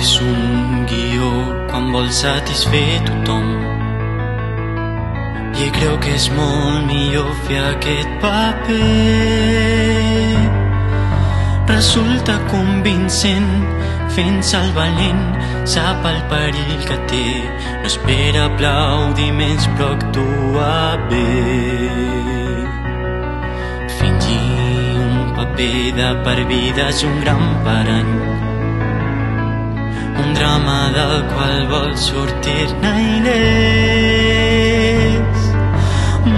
és un guió quan vol satisfer tothom. I creu que és molt millor fer aquest paper. Resulta convincent, fent-se el valent, sap el perill que té, no espera aplaudiments però actua bé. Fingir un paper de per vida és un gran parany, un drama del qual vol sortir-ne il·lès.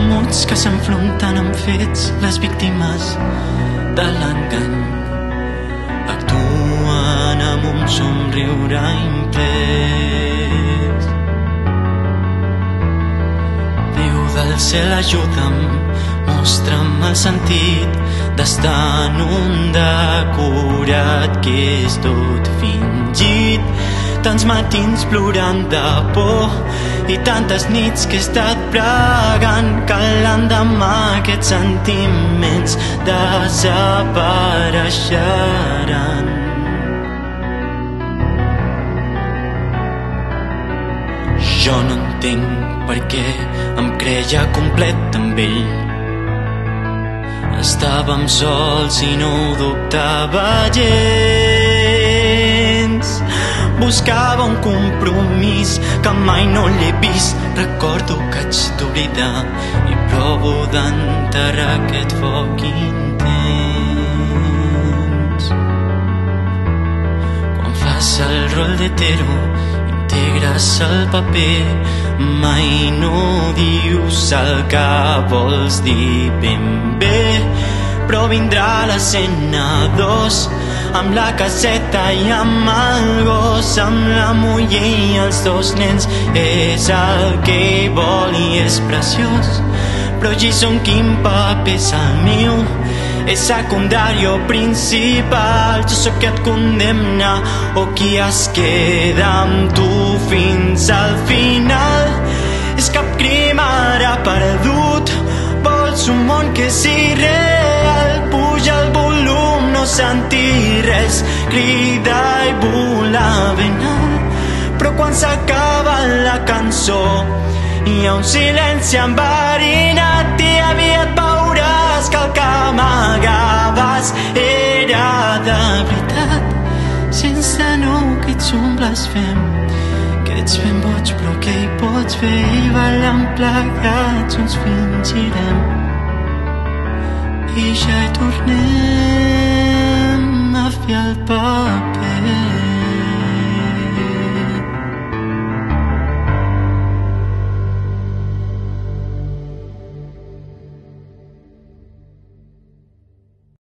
Mots que s'enfronten amb fets, les víctimes de l'engany actuen amb un somriure imprès. Déu del cel, ajuda'm, mostra'm el sentit d'estar en un decorat que és tot fingit. Tants matins plorant de por i tantes nits que he estat pregant que l'endemà aquests sentiments desapareixeran. Jo no entenc per què em creia complet amb ell. Estàvem sols i no ho dubtava gens. Buscava un compromís que mai no l'he vist. Recordo que haig d'oblidar i provo d'enterrar aquest foc intens. Quan fas el rol d'hetero, integres el paper, mai no dius el que vols dir ben bé. Però vindrà l'escena 2, amb la caseta i amb el gos, amb la muller i els dos nens. És el que vol i és preciós, però Jason, quin paper és el meu? És secundari o principal? Jo sóc qui et condemna o qui es queda amb tu fins al final? És cap crim ara perdut, vols un món que és irreal. Puja el volum, no sentir res, crida i volar ben alt. Però quan s'acaba la cançó hi ha un silenci enverinat i aviat veuràs que el que amagaves era de veritat. Sense nou que ets un blasfem, que ets ben boig però què hi pots fer? I ballant plegats uns fingirem i ja hi tornem.